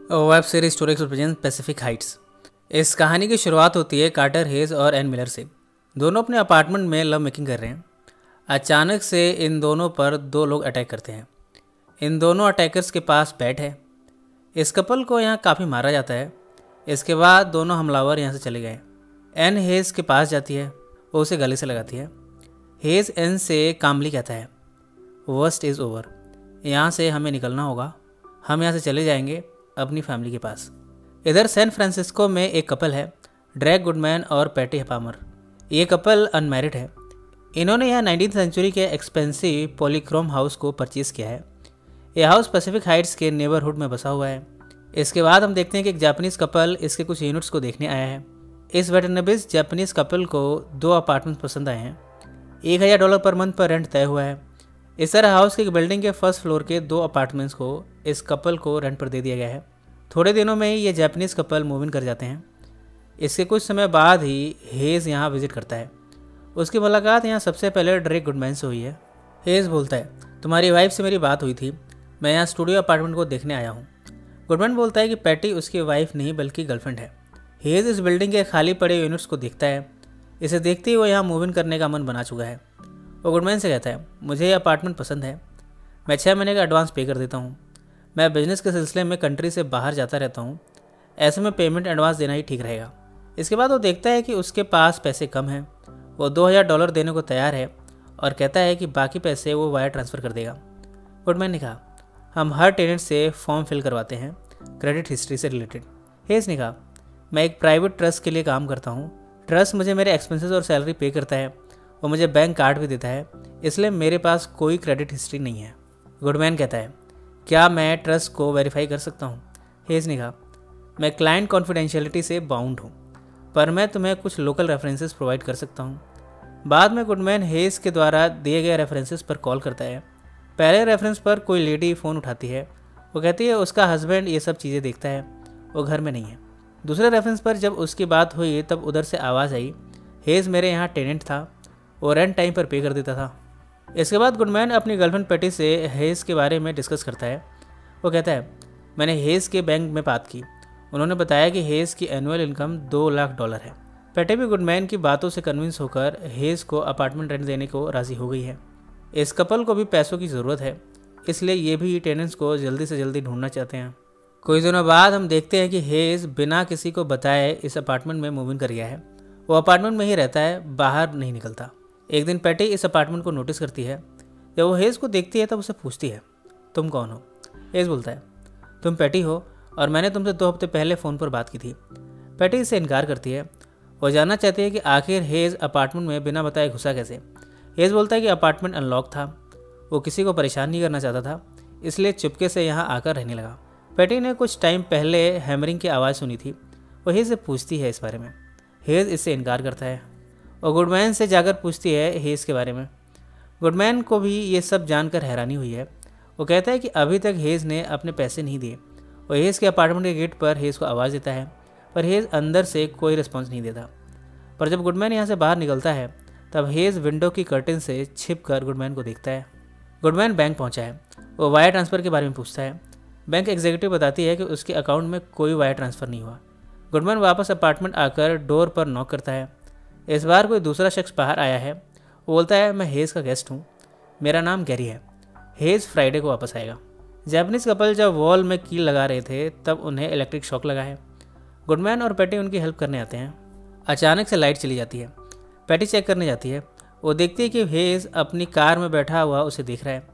Web series stories present Pacific Heights. इस कहानी की शुरुआत होती है कार्टर हेज और एन मिलर से। दोनों अपने अपार्टमेंट में लव मेकिंग कर रहे हैं। अचानक से इन दोनों पर दो लोग अटैक करते हैं। इन दोनों अटैकर्स के पास बैट है। इस कपल को यहाँ काफ़ी मारा जाता है। इसके बाद दोनों हमलावर यहाँ से चले गए। एन हेज के पास जाती है, वो उसे गले से लगाती है। हेज एन से कामली कहता है, वर्स्ट इज़ ओवर, यहाँ से हमें निकलना होगा, हम यहाँ से चले जाएंगे अपनी फैमिली के पास। इधर सैन फ्रांसिस्को में एक कपल है, ड्रैग गुडमैन और पैटी पामर। ये कपल अनमैरिड है। इन्होंने यहाँ 19th सेंचुरी के एक्सपेंसिव पॉलीक्रोम हाउस को परचेज़ किया है। यह हाउस पैसिफिक हाइट्स के नेबरहुड में बसा हुआ है। इसके बाद हम देखते हैं कि एक जापानीज़ कपल इसके कुछ यूनिट्स को देखने आया है। इस वेटरनबीज जापानीज़ कपल को 2 अपार्टमेंट पसंद आए हैं। $1000 पर मंथ पर रेंट तय हुआ है। इस तरह हाउस की बिल्डिंग के फर्स्ट फ्लोर के 2 अपार्टमेंट्स को इस कपल को रेंट पर दे दिया गया है। थोड़े दिनों में ही ये जापानीज़ कपल मूव इन कर जाते हैं। इसके कुछ समय बाद ही हेज़ यहाँ विजिट करता है। उसकी मुलाकात यहाँ सबसे पहले ड्रेक गुडमैन से हुई है। हेज़ बोलता है, तुम्हारी वाइफ से मेरी बात हुई थी, मैं यहाँ स्टूडियो अपार्टमेंट को देखने आया हूँ। गुडमैन बोलता है कि पैटी उसकी वाइफ नहीं बल्कि गर्लफ्रेंड है। हेज़ इस बिल्डिंग के खाली पड़े यूनिट्स को देखता है। इसे देखते ही वो यहाँ मूव इन करने का मन बना चुका है। वो गुडमैन से कहता है, मुझे ये अपार्टमेंट पसंद है, मैं 6 महीने का एडवांस पे कर देता हूँ। मैं बिजनेस के सिलसिले में कंट्री से बाहर जाता रहता हूँ, ऐसे में पेमेंट एडवांस देना ही ठीक रहेगा। इसके बाद वो देखता है कि उसके पास पैसे कम हैं। वो $2000 देने को तैयार है और कहता है कि बाकी पैसे वो वायर ट्रांसफ़र कर देगा। गुडमैन ने कहा, हम हर टेनेंट से फॉर्म फिल करवाते हैं क्रेडिट हिस्ट्री से रिलेटेड। हेज़ ने कहा, मैं एक प्राइवेट ट्रस्ट के लिए काम करता हूँ। ट्रस्ट मुझे मेरे एक्सपेंसेस और सैलरी पे करता है, वो मुझे बैंक कार्ड भी देता है, इसलिए मेरे पास कोई क्रेडिट हिस्ट्री नहीं है। गुडमैन कहता है, क्या मैं ट्रस्ट को वेरीफाई कर सकता हूँ? हेज़ ने कहा, मैं क्लाइंट कॉन्फिडेंशियलिटी से बाउंड हूँ, पर मैं तुम्हें कुछ लोकल रेफरेंसेस प्रोवाइड कर सकता हूँ। बाद में गुडमैन हेज़ के द्वारा दिए गए रेफरेंसेस पर कॉल करता है। पहले रेफरेंस पर कोई लेडी फ़ोन उठाती है। वो कहती है उसका हस्बैंड ये सब चीज़ें देखता है, वो घर में नहीं है। दूसरे रेफरेंस पर जब उसकी बात हुई तब उधर से आवाज़ आई, हेज़ मेरे यहाँ टेनेंट था, वो रेंट टाइम पर पे कर देता था। इसके बाद गुडमैन अपनी गर्लफ्रेंड पैटी से हेज़ के बारे में डिस्कस करता है। वो कहता है, मैंने हेज़ के बैंक में बात की, उन्होंने बताया कि हेज़ की एनुअल इनकम $2 लाख है। पैटी भी गुडमैन की बातों से कन्विंस होकर हेज़ को अपार्टमेंट रेंट देने को राज़ी हो गई है। इस कपल को भी पैसों की ज़रूरत है, इसलिए ये भी टेनेंट्स को जल्दी से जल्दी ढूंढना चाहते हैं। कुछ दिनों बाद हम देखते हैं कि हेज़ बिना किसी को बताए इस अपार्टमेंट में मूव इन कर गया है। वो अपार्टमेंट में ही रहता है, बाहर नहीं निकलता। एक दिन पैटी इस अपार्टमेंट को नोटिस करती है। जब वो हेज़ को देखती है तब उसे पूछती है, तुम कौन हो? हेज़ बोलता है, तुम पैटी हो और मैंने तुमसे 2 हफ्ते पहले फ़ोन पर बात की थी। पैटी इससे इनकार करती है। वो जानना चाहती है कि आखिर हेज़ अपार्टमेंट में बिना बताए घुसा कैसे। हेज़ बोलता है कि अपार्टमेंट अनलॉक था, वो किसी को परेशान नहीं करना चाहता था, इसलिए चुपके से यहाँ आकर रहने लगा। पैटी ने कुछ टाइम पहले हैमरिंग की आवाज़ सुनी थी। वो हेज़ से पूछती है इस बारे में। हेज़ इससे इनकार करता है और गुडमैन से जाकर पूछती है हेज़ के बारे में। गुडमैन को भी ये सब जानकर हैरानी हुई है। वो कहता है कि अभी तक हेज़ ने अपने पैसे नहीं दिए। वो हेज़ के अपार्टमेंट के गेट पर हेज़ को आवाज़ देता है, पर हेज़ अंदर से कोई रिस्पॉन्स नहीं देता। पर जब गुडमैन यहाँ से बाहर निकलता है तब हेज़ विंडो की कर्टन से छिप कर गुडमैन को देखता है। गुडमैन बैंक पहुँचा है। वो वायर ट्रांसफ़र के बारे में पूछता है। बैंक एग्जीक्यूटिव बताती है कि उसके अकाउंट में कोई वायर ट्रांसफ़र नहीं हुआ। गुडमैन वापस अपार्टमेंट आकर डोर पर नॉक करता है। इस बार कोई दूसरा शख्स बाहर आया है। वो बोलता है, मैं हेज़ का गेस्ट हूँ, मेरा नाम गैरी है। हेज़ फ्राइडे को वापस आएगा। जापानीज़ कपल जब वॉल में कील लगा रहे थे तब उन्हें इलेक्ट्रिक शॉक लगा है। गुडमैन और पैटी उनकी हेल्प करने आते हैं। अचानक से लाइट चली जाती है। पैटी चेक करने जाती है। वो देखती है कि हेज़ अपनी कार में बैठा हुआ उसे देख रहा है।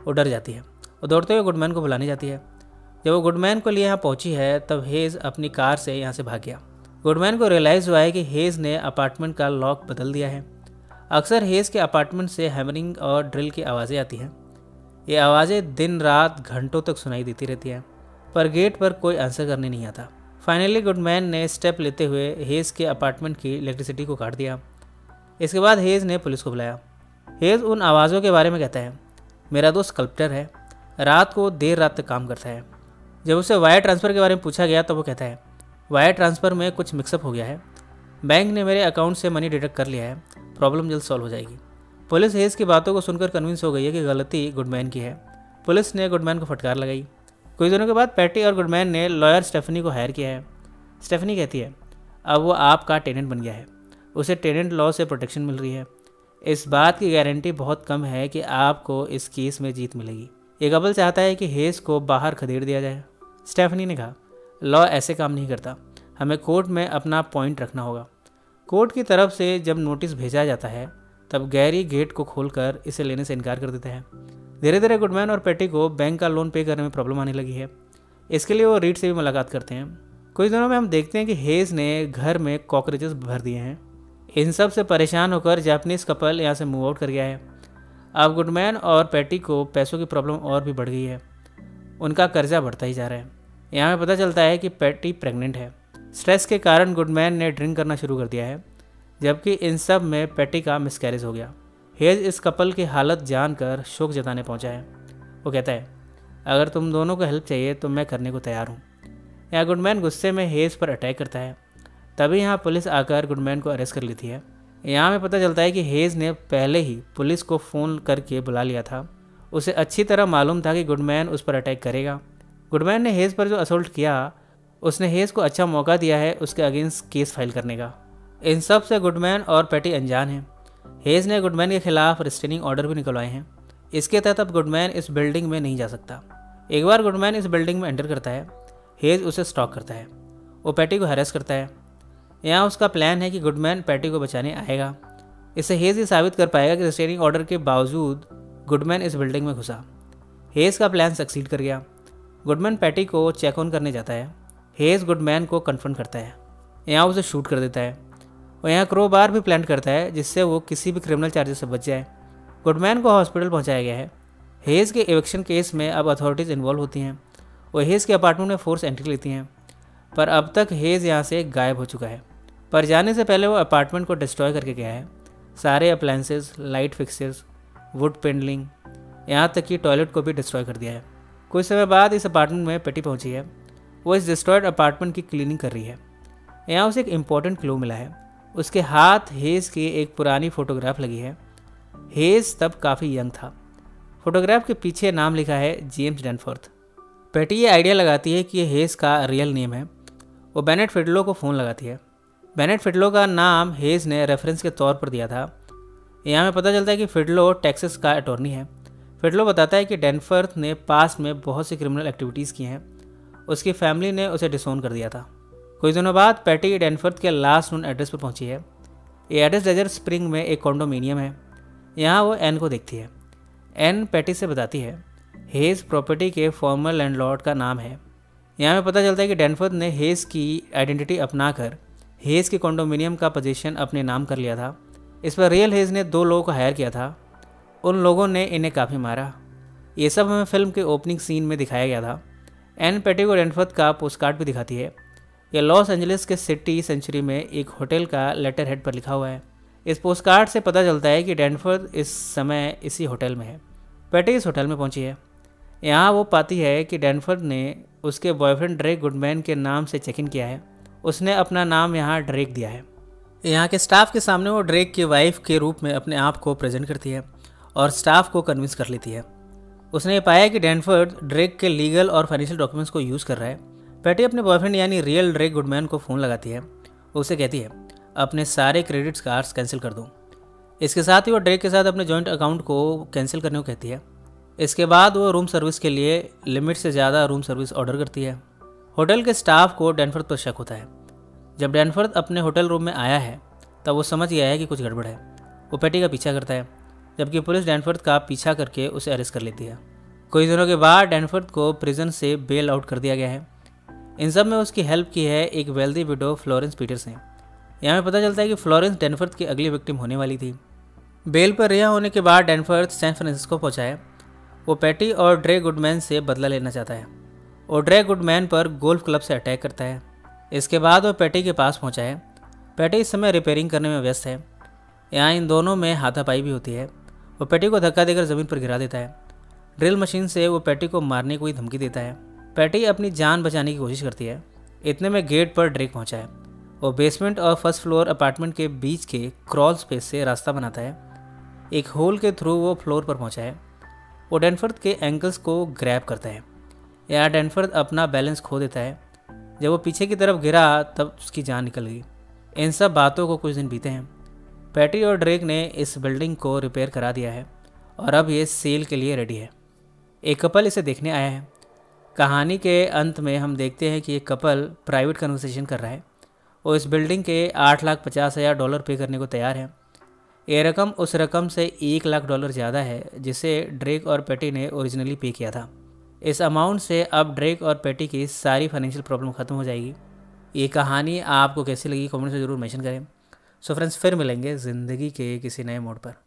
वो डर जाती है। वो दौड़ते हुए गुडमैन को बुलाने जाती है। जब वो गुडमैन को लिए यहाँ पहुँची है तब हेज़ अपनी कार से यहाँ से भाग गया। गुडमैन को रियलाइज़ हुआ है कि हेज़ ने अपार्टमेंट का लॉक बदल दिया है। अक्सर हेज़ के अपार्टमेंट से हैमरिंग और ड्रिल की आवाज़ें आती हैं। ये आवाज़ें दिन रात घंटों तक सुनाई देती रहती हैं, पर गेट पर कोई आंसर करने नहीं आता। फाइनली गुडमैन ने स्टेप लेते हुए हेज़ के अपार्टमेंट की इलेक्ट्रिसिटी को काट दिया। इसके बाद हेज़ ने पुलिस को बुलाया। हेज़ उन आवाज़ों के बारे में कहता है, मेरा दोस्त स्कल्प्टर है, रात को देर रात तक काम करता है। जब उसे वायर ट्रांसफ़र के बारे में पूछा गया तो वो कहता है, वायर ट्रांसफ़र में कुछ मिक्सअप हो गया है, बैंक ने मेरे अकाउंट से मनी डिडक्ट कर लिया है, प्रॉब्लम जल्द सॉल्व हो जाएगी। पुलिस हेज़ की बातों को सुनकर कन्विंस हो गई है कि गलती गुडमैन की है। पुलिस ने गुडमैन को फटकार लगाई। कुछ दिनों के बाद पैटी और गुडमैन ने लॉयर स्टेफनी को हायर किया है। स्टेफनी कहती है अब वो आपका टेनेंट बन गया है, उसे टेनेंट लॉ से प्रोटेक्शन मिल रही है। इस बात की गारंटी बहुत कम है कि आपको इस केस में जीत मिलेगी। ये कपल चाहता है कि हेज को बाहर खदेड़ दिया जाए। स्टेफनी ने कहा लॉ ऐसे काम नहीं करता, हमें कोर्ट में अपना पॉइंट रखना होगा। कोर्ट की तरफ से जब नोटिस भेजा जाता है तब गैरी गेट को खोलकर इसे लेने से इनकार कर देता है। धीरे धीरे गुडमैन और पैटी को बैंक का लोन पे करने में प्रॉब्लम आने लगी है। इसके लिए वो रीड से भी मुलाकात करते हैं। कुछ दिनों में हम देखते हैं कि हेज ने घर में कॉकरोचेस भर दिए हैं। इन सब से परेशान होकर जापानीज़ कपल यहाँ से मूव आउट कर गया है। अब गुडमैन और पैटी को पैसों की प्रॉब्लम और भी बढ़ गई है। उनका कर्जा बढ़ता ही जा रहा है। यहाँ पे पता चलता है कि पैटी प्रेग्नेंट है। स्ट्रेस के कारण गुडमैन ने ड्रिंक करना शुरू कर दिया है, जबकि इन सब में पैटी का मिसकैरेज हो गया। हेज इस कपल की हालत जानकर शोक जताने पहुंचा है। वो कहता है अगर तुम दोनों को हेल्प चाहिए तो मैं करने को तैयार हूँ। यहाँ गुडमैन गुस्से में हेज पर अटैक करता है। तभी यहाँ पुलिस आकर गुडमैन को अरेस्ट कर लेती है। यहाँ में पता चलता है कि हेज ने पहले ही पुलिस को फ़ोन करके बुला लिया था। उसे अच्छी तरह मालूम था कि गुडमैन उस पर अटैक करेगा। गुडमैन ने हेज पर जो असोल्ट किया, उसने हेज को अच्छा मौका दिया है उसके अगेंस्ट केस फाइल करने का। इन सब से गुडमैन और पैटी अनजान हैं। हेज ने गुडमैन के खिलाफ रिस्ट्रेनिंग ऑर्डर भी निकलवाए हैं। इसके तहत अब गुडमैन इस बिल्डिंग में नहीं जा सकता। एक बार गुडमैन इस बिल्डिंग में एंटर करता है, हेज उसे स्टॉक करता है। वो पैटी को हैरेस करता है। यहाँ उसका प्लान है कि गुडमैन पैटी को बचाने आएगा। इससे हेज ये साबित कर पाएगा कि रिस्ट्रेनिंग ऑर्डर के बावजूद गुडमैन इस बिल्डिंग में घुसा। हेज का प्लान सक्सीड कर गया। गुडमैन पैटी को चेक ऑन करने जाता है। हेज गुडमैन को कन्फ्रंट करता है। यहाँ उसे शूट कर देता है और यहाँ क्रोबार भी प्लांट करता है जिससे वो किसी भी क्रिमिनल चार्जेस से बच जाए। गुडमैन को हॉस्पिटल पहुँचाया गया है। हेज के एविक्शन केस में अब अथॉरिटीज़ इन्वॉल्व होती हैं। वो हेज के अपार्टमेंट में फोर्स एंट्री लेती हैं, पर अब तक हेज यहाँ से गायब हो चुका है। पर जाने से पहले वो अपार्टमेंट को डिस्ट्रॉय करके गया है। सारे अप्लायंसेस, लाइट फिक्सर्स, वुड पेंडलिंग, यहाँ तक कि टॉयलेट को भी डिस्ट्रॉय कर दिया है। कुछ समय बाद इस अपार्टमेंट में पैटी पहुँची है। वो इस डिस्ट्रॉयड अपार्टमेंट की क्लीनिंग कर रही है। यहाँ उसे एक इम्पॉर्टेंट क्लू मिला है। उसके हाथ हेज की एक पुरानी फ़ोटोग्राफ लगी है। हेज तब काफ़ी यंग था। फोटोग्राफ के पीछे नाम लिखा है जेम्स डैनफोर्थ। पैटी ये आइडिया लगाती है कि ये हेज का रियल नेम है। वो बेनेट फिडलो को फ़ोन लगाती है। बेनेट फिडलो का नाम हेज ने रेफरेंस के तौर पर दिया था। यहाँ में पता चलता है कि फिडलो टेक्सास का अटॉर्नी है। फिडलो बताता है कि डैनफोर्थ ने पास्ट में बहुत सी क्रिमिनल एक्टिविटीज़ की हैं। उसकी फैमिली ने उसे डिसोन कर दिया था। कुछ दिनों बाद पैटी डैनफोर्थ के लास्ट नोन एड्रेस पर पहुंची है। ये एड्रेस डेजर्ट स्प्रिंग में एक कॉन्डोमिनियम है। यहाँ वो एन को देखती है। एन पैटी से बताती है हेज प्रॉपर्टी के फॉर्मर लैंडलॉर्ड का नाम है। यहाँ में पता चलता है कि डैनफोर्थ ने हेज की आइडेंटिटी अपनाकर हेज के कॉन्डोमिनियम का पोजीशन अपने नाम कर लिया था। इस पर रियल हेज ने 2 लोगों को हायर किया था। उन लोगों ने इन्हें काफ़ी मारा। ये सब हमें फिल्म के ओपनिंग सीन में दिखाया गया था। एन पैटी को डैनफोर्थ का पोस्टकार्ड भी दिखाती है। यह लॉस एंजलिस के सिटी सेंचुरी में एक होटल का लेटर हेड पर लिखा हुआ है। इस पोस्टकार्ड से पता चलता है कि डैनफोर्थ इस समय इसी होटल में है। पैटी इस होटल में पहुंची है। यहाँ वो पाती है कि डैनफोर्थ ने उसके बॉयफ्रेंड ड्रेक गुडमैन के नाम से चेक इन किया है। उसने अपना नाम यहाँ ड्रेक दिया है। यहाँ के स्टाफ के सामने वो ड्रेक की वाइफ के रूप में अपने आप को प्रेजेंट करती है और स्टाफ को कन्विंस कर लेती है। उसने ये पाया कि डैनफोर्थ ड्रेक के लीगल और फाइनेंशियल डॉक्यूमेंट्स को यूज़ कर रहा है। पैटी अपने बॉयफ्रेंड यानी रियल ड्रेक गुडमैन को फ़ोन लगाती है। उसे कहती है अपने सारे क्रेडिट कार्ड्स कैंसिल कर दो। इसके साथ ही वो ड्रेक के साथ अपने जॉइंट अकाउंट को कैंसिल करने को कहती है। इसके बाद वो रूम सर्विस के लिए लिमिट से ज़्यादा रूम सर्विस ऑर्डर करती है। होटल के स्टाफ को डैनफोर्थ पर शक होता है। जब डैनफोर्थ अपने होटल रूम में आया है तब वो समझ गया है कि कुछ गड़बड़ है। वो पैटी का पीछा करता है, जबकि पुलिस डैनफोर्थ का पीछा करके उसे अरेस्ट कर लेती है। कुछ दिनों के बाद डैनफोर्थ को प्रिजन से बेल आउट कर दिया गया है। इन सब में उसकी हेल्प की है एक वेल्दी विडो फ्लोरेंस पीटर्स ने। यहाँ में पता चलता है कि फ्लोरेंस डैनफोर्थ की अगली विक्टिम होने वाली थी। बेल पर रिहा होने के बाद डैनफोर्थ सैन फ्रांसिस्को पहुँचा है। वो पैटी और ड्रेक गुडमैन से बदला लेना चाहता है। वो ड्रेक गुडमैन पर गोल्फ क्लब से अटैक करता है। इसके बाद वो पैटी के पास पहुँचा है। पैटी इस समय रिपेयरिंग करने में व्यस्त है। यहाँ इन दोनों में हाथापाई भी होती है। वो पैटी को धक्का देकर ज़मीन पर गिरा देता है। ड्रिल मशीन से वो पैटी को मारने की धमकी देता है। पैटी अपनी जान बचाने की कोशिश करती है। इतने में गेट पर ड्रेक पहुँचा है। वो बेसमेंट और फर्स्ट फ्लोर अपार्टमेंट के बीच के क्रॉल स्पेस से रास्ता बनाता है। एक होल के थ्रू वो फ्लोर पर पहुँचा है। वो डैनफोर्थ के एंकल्स को ग्रैब करता है। यहाँ डैनफोर्ड अपना बैलेंस खो देता है। जब वो पीछे की तरफ गिरा तब उसकी जान निकल गई। इन सब बातों को कुछ दिन बीते हैं। पैटी और ड्रेक ने इस बिल्डिंग को रिपेयर करा दिया है और अब ये सेल के लिए रेडी है। एक कपल इसे देखने आया है। कहानी के अंत में हम देखते हैं कि एक कपल प्राइवेट कन्वर्सेशन कर रहा है। वो इस बिल्डिंग के $8,50,000 पे करने को तैयार है। ये रकम उस रकम से $1,00,000 ज़्यादा है जिसे ड्रेक और पैटी ने ओरिजिनली पे किया था। इस अमाउंट से अब ड्रेक और पैटी की सारी फाइनेंशियल प्रॉब्लम ख़त्म हो जाएगी। ये कहानी आपको कैसी लगी कमेंट में ज़रूर मेंशन करें। सो फ्रेंड्स, फिर मिलेंगे ज़िंदगी के किसी नए मोड़ पर।